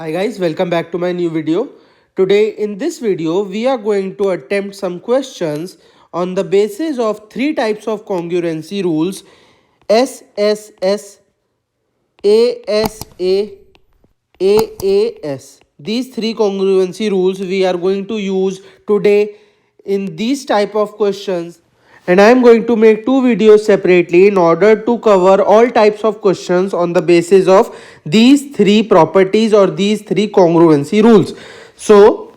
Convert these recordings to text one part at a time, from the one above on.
Hi guys, welcome back to my new video. Today in this video we are going to attempt some questions on the basis of three types of congruency rules: SSS, ASA, AAS. These three congruency rules we are going to use today in these type of questions, and I am going to make two videos separately in order to cover all types of questions on the basis of these three properties or these three congruency rules. So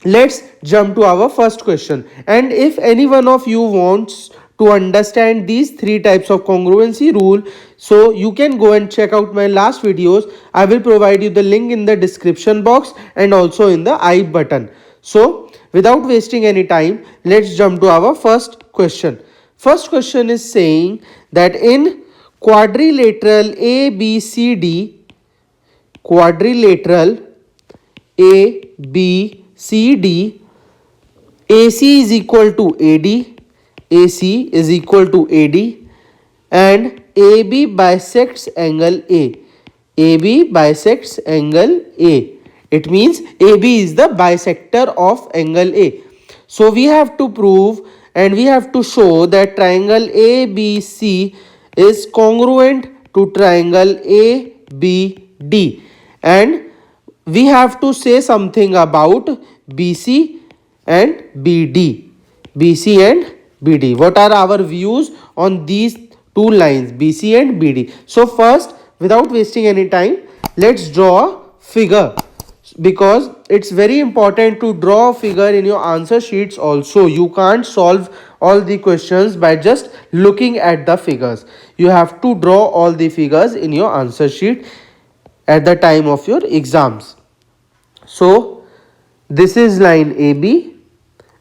let's jump to our first question. And if any one of you wants to understand these three types of congruency rule, so you can go and check out my last videos. I will provide you the link in the description box and also in the I button. So without wasting any time, let's jump to our first question. First question is saying that in quadrilateral ABCD, quadrilateral ABCD, AC is equal to AD, AC is equal to AD, and AB bisects angle A. AB bisects angle A. It means AB is the bisector of angle A. So we have to prove and we have to show that triangle ABC is congruent to triangle ABD, and we have to say something about BC and BD. BC and BD. What are our views on these two lines, BC and BD? So first, without wasting any time, let's draw a figure, because it's very important to draw a figure in your answer sheets also. You can't solve all the questions by just looking at the figures. You have to draw all the figures in your answer sheet at the time of your exams. So this is line AB,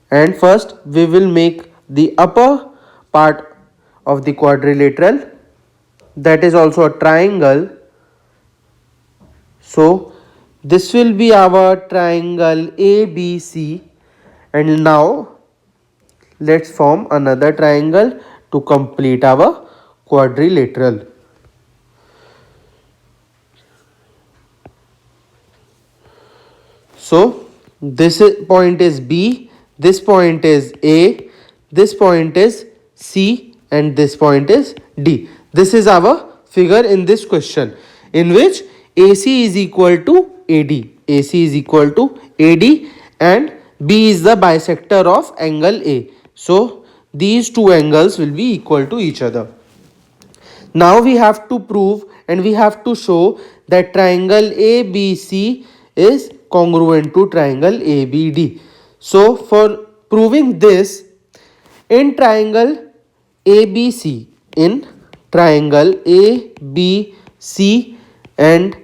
and first we will make the upper part of the quadrilateral, that is also a triangle. So this will be our triangle ABC, and now let's form another triangle to complete our quadrilateral. So this point is B, this point is A, this point is C, and this point is D. This is our figure in this question, in which AC is equal to AD, AC is equal to AD, and B is the bisector of angle A. So these two angles will be equal to each other. Now we have to prove and we have to show that triangle ABC is congruent to triangle ABD. So for proving this, in triangle ABC, in triangle ABC and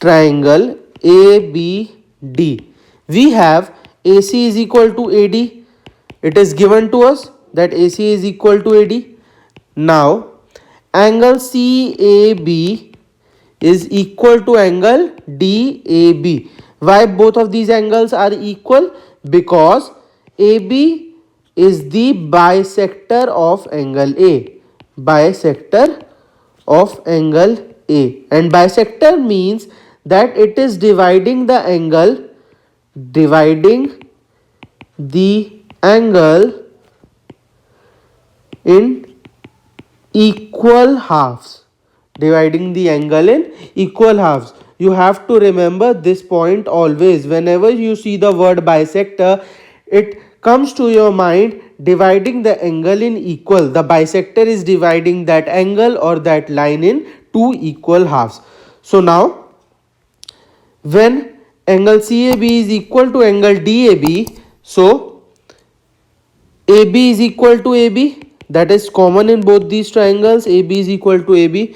triangle ABD, we have AC is equal to AD. It is given to us that AC is equal to AD. Now angle CAB is equal to angle DAB. Why both of these angles are equal? Because AB is the bisector of angle A. Bisector of angle A. And bisector means that it is dividing the angle, dividing the angle in equal halves, dividing the angle in equal halves. You have to remember this point always. Whenever you see the word bisector, it comes to your mind dividing the angle in equal. The bisector is dividing that angle or that line in two equal halves. So now when angle CAB is equal to angle DAB, so AB is equal to AB, that is common in both these triangles. AB is equal to AB.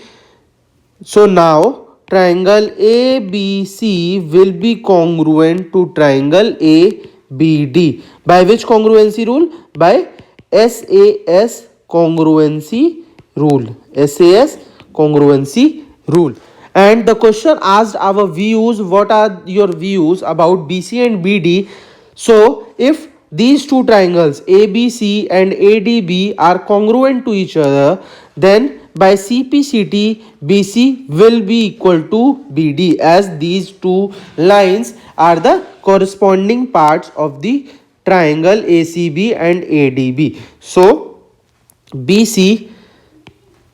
So now triangle ABC will be congruent to triangle ABD. By which congruency rule? By SAS congruency rule. SAS congruency rule. And the question asked our views, what are your views about BC and BD? So if these two triangles ABC and ADB are congruent to each other, then by CPCT, BC will be equal to BD, as these two lines are the corresponding parts of the triangle ACB and ADB. So BC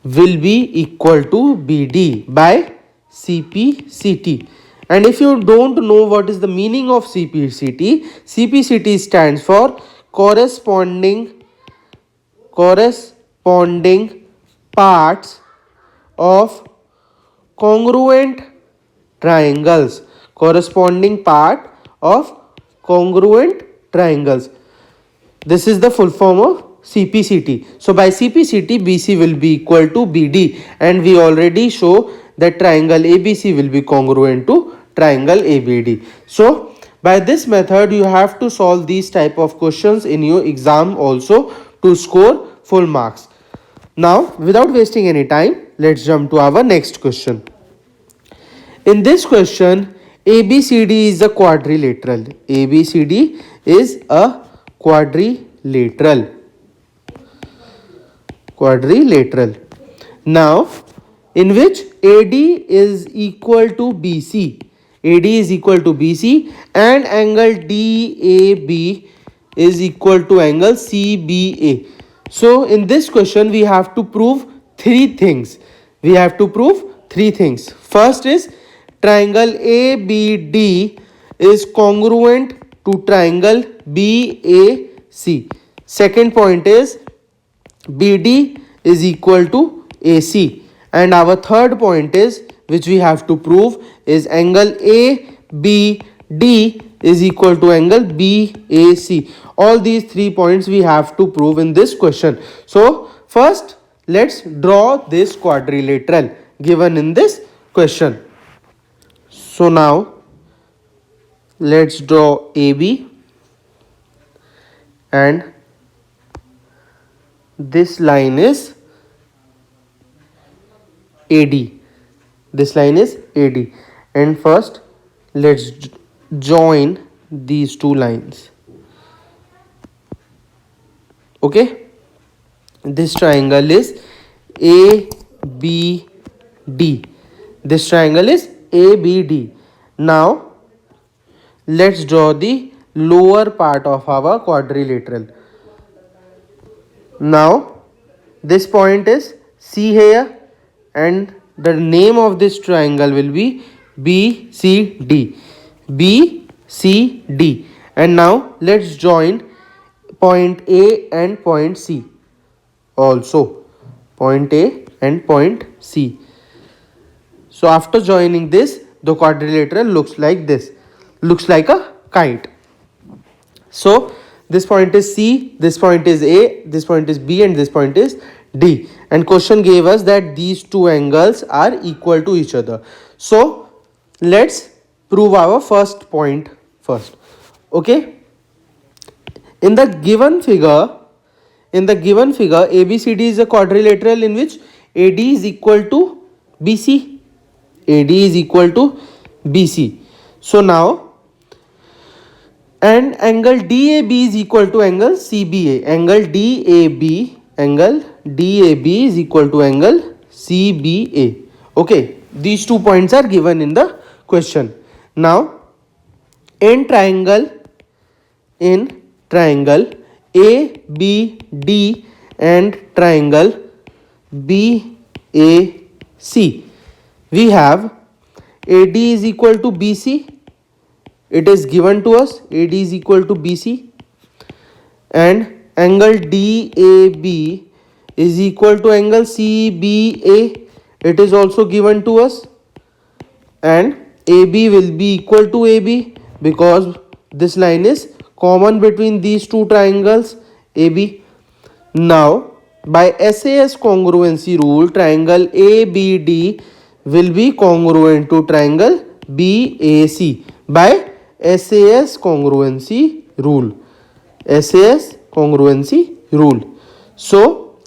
will be equal to BD by CPCT. And if you don't know what is the meaning of CPCT, CPCT stands for corresponding parts of congruent triangles. Corresponding part of congruent triangles. This is the full form of CPCT. So by CPCT, BC will be equal to BD, and we already show that triangle ABC will be congruent to triangle ABD. So by this method, you have to solve these type of questions in your exam also to score full marks. Now, without wasting any time, let's jump to our next question. In this question, ABCD is a quadrilateral. ABCD is a quadrilateral. Now, in which AD is equal to BC. AD is equal to BC and angle DAB is equal to angle CBA. So in this question we have to prove three things. First is triangle ABD is congruent to triangle BAC. Second point is BD is equal to AC. And our third point is, which we have to prove, is angle ABD is equal to angle BAC. All these 3 points we have to prove in this question. So first let's draw this quadrilateral given in this question. So now let's draw AB, and this line is AD. This line is AD, and first let's join these two lines. Okay, this triangle is ABD. This triangle is ABD. Now let's draw the lower part of our quadrilateral. Now this point is C here, and the name of this triangle will be BCD. BCD. And now let's join point A and point C also. Point A and point C. So after joining this, the quadrilateral looks like this. Looks like a kite. So this point is C, this point is A, this point is B, and this point is D. And question gave us that these two angles are equal to each other. So let's prove our first point first. Okay. In the given figure, ABCD is a quadrilateral in which AD is equal to BC. AD is equal to BC. So now, and angle DAB is equal to angle CBA. Angle DAB is equal to angle CBA. Okay, these 2 points are given in the question. Now, in triangle ABD and triangle BAC, we have AD is equal to BC. It is given to us. AD is equal to BC, and angle DAB is equal to angle CBA. It is also given to us, and AB will be equal to AB because this line is common between these two triangles AB. Now by SAS congruency rule, triangle ABD will be congruent to triangle BAC by SAS congruency rule. SAS congruency rule. So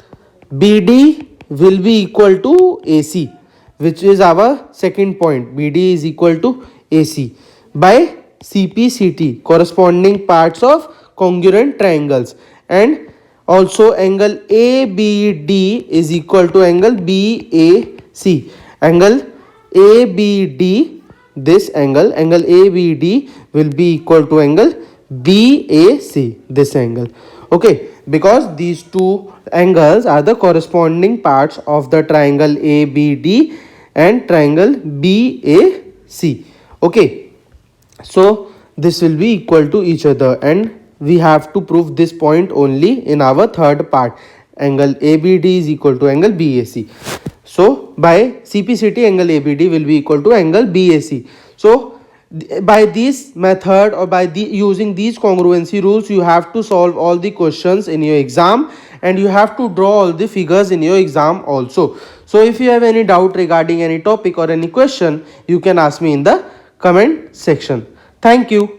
BD will be equal to AC, which is our second point. BD is equal to AC by CPCT, corresponding parts of congruent triangles. And Also angle ABD is equal to angle BAC. Angle ABD, this angle ABD will be equal to angle BAC, this angle. Okay, because these two angles are the corresponding parts of the triangle ABD and triangle BAC. Okay, so this will be equal to each other, and we have to prove this point only in our third part. Angle ABD is equal to angle BAC. So by CPCT, angle ABD will be equal to angle BAC. So by this method, or by using these congruency rules, you have to solve all the questions in your exam, and you have to draw all the figures in your exam also. So if you have any doubt regarding any topic or any question, you can ask me in the comment section. Thank you.